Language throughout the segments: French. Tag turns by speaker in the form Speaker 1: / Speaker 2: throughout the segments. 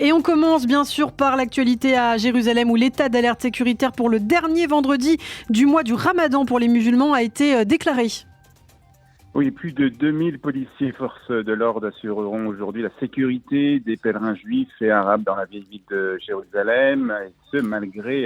Speaker 1: Et on commence bien sûr par l'actualité à Jérusalem où l'état d'alerte sécuritaire pour le dernier vendredi du mois du Ramadan pour les musulmans a été déclaré.
Speaker 2: Oui, plus de 2000 policiers et forces de l'ordre assureront aujourd'hui la sécurité des pèlerins juifs et arabes dans la vieille ville de Jérusalem, et ce malgré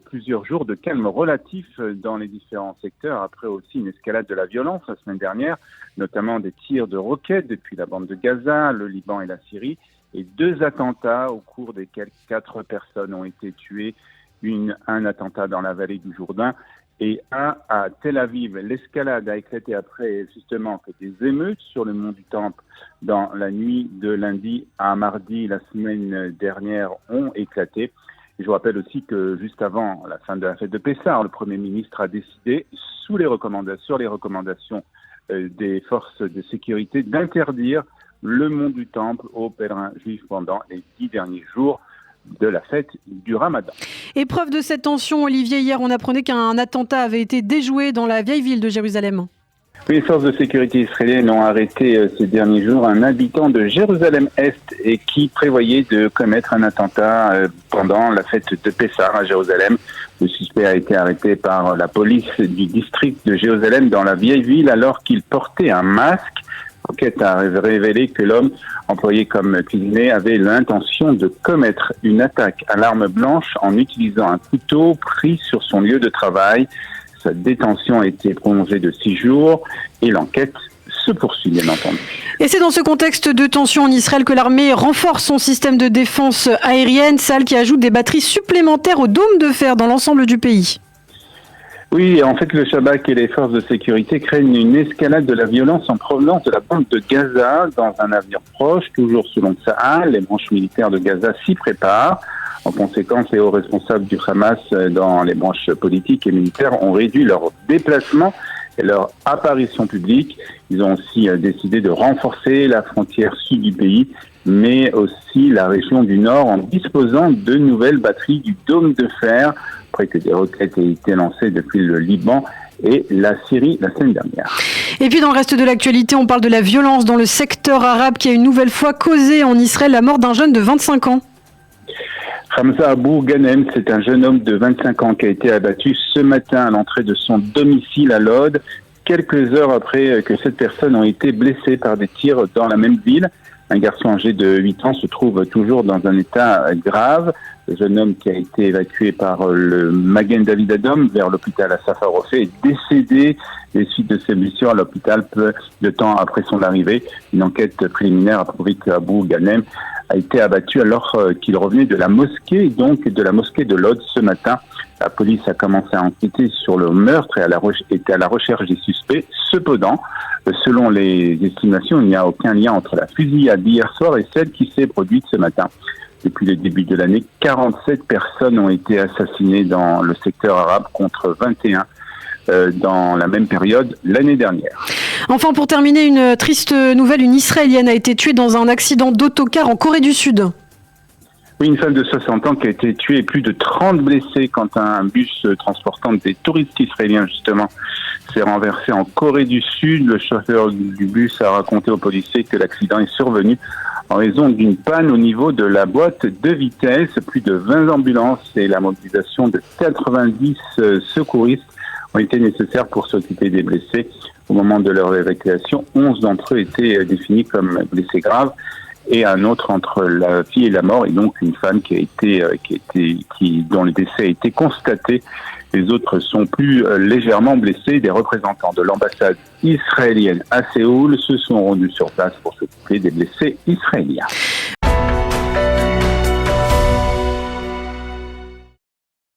Speaker 2: plusieurs jours de calme relatif dans les différents secteurs, après aussi une escalade de la violence la semaine dernière, notamment des tirs de roquettes depuis la bande de Gaza, le Liban et la Syrie, et 2 attentats au cours desquels 4 personnes ont été tuées, un attentat dans la vallée du Jourdain et un à Tel Aviv. L'escalade a éclaté après justement que des émeutes sur le mont du Temple dans la nuit de lundi à mardi la semaine dernière ont éclaté. Et je vous rappelle aussi que juste avant la fin de la fête de Pessah, le Premier ministre a décidé, sur les recommandations des forces de sécurité, d'interdire le mont du Temple aux pèlerins juifs pendant les 10 derniers jours de la fête du Ramadan.
Speaker 1: Épreuve de cette tension, Olivier, hier on apprenait qu'un attentat avait été déjoué dans la vieille ville de Jérusalem.
Speaker 2: Oui, les forces de sécurité israéliennes ont arrêté ces derniers jours un habitant de Jérusalem-Est et qui prévoyait de commettre un attentat pendant la fête de Pessah à Jérusalem. Le suspect a été arrêté par la police du district de Jérusalem dans la vieille ville alors qu'il portait un masque. L'enquête a révélé que l'homme employé comme cuisinier avait l'intention de commettre une attaque à l'arme blanche en utilisant un couteau pris sur son lieu de travail. Sa détention a été prolongée de 6 jours et l'enquête se poursuit, bien entendu.
Speaker 1: Et c'est dans ce contexte de tension en Israël que l'armée renforce son système de défense aérienne, celle qui ajoute des batteries supplémentaires aux dômes de fer dans l'ensemble du pays.
Speaker 2: Oui, en fait, le Shabak et les forces de sécurité craignent une escalade de la violence en provenance de la bande de Gaza dans un avenir proche, toujours selon Tsahal. Les branches militaires de Gaza s'y préparent. En conséquence, les hauts responsables du Hamas dans les branches politiques et militaires ont réduit leur déplacement et leur apparition publique. Ils ont aussi décidé de renforcer la frontière sud du pays, mais aussi la région du nord en disposant de nouvelles batteries du dôme de fer, après que des roquettes aient été lancées depuis le Liban et la Syrie la semaine dernière.
Speaker 1: Et puis dans le reste de l'actualité, on parle de la violence dans le secteur arabe qui a une nouvelle fois causé en Israël la mort d'un jeune de 25 ans.
Speaker 2: Hamza Abou Ghanem, c'est un jeune homme de 25 ans qui a été abattu ce matin à l'entrée de son domicile à Lod, quelques heures après que 7 personnes ont été blessées par des tirs dans la même ville. Un garçon âgé de 8 ans se trouve toujours dans un état grave. Le jeune homme qui a été évacué par le Magen David Adom vers l'hôpital à Safarofé est décédé des suites de ses blessures à l'hôpital peu de temps après son arrivée. Une enquête préliminaire a prouvé qu'Abou Ghanem a été abattu alors qu'il revenait de la mosquée, donc de la mosquée de Lod ce matin. La police a commencé à enquêter sur le meurtre et était à la recherche des suspects. Cependant, selon les estimations, il n'y a aucun lien entre la fusillade d'hier soir et celle qui s'est produite ce matin. Depuis le début de l'année, 47 personnes ont été assassinées dans le secteur arabe contre 21 dans la même période l'année dernière.
Speaker 1: Enfin, pour terminer, une triste nouvelle, une Israélienne a été tuée dans un accident d'autocar en Corée du Sud.
Speaker 2: Oui, une femme de 60 ans qui a été tuée et plus de 30 blessés quand un bus transportant des touristes israéliens, justement, s'est renversé en Corée du Sud. Le chauffeur du bus a raconté aux policiers que l'accident est survenu en raison d'une panne au niveau de la boîte de vitesse. Plus de 20 ambulances et la mobilisation de 90 secouristes ont été nécessaires pour s'occuper des blessés. Au moment de leur évacuation, 11 d'entre eux étaient définis comme blessés graves et un autre entre la vie et la mort, et donc une femme dont le décès a été constaté. Les autres sont plus légèrement blessés. Des représentants de l'ambassade israélienne à Séoul se sont rendus sur place pour s'occuper des blessés israéliens.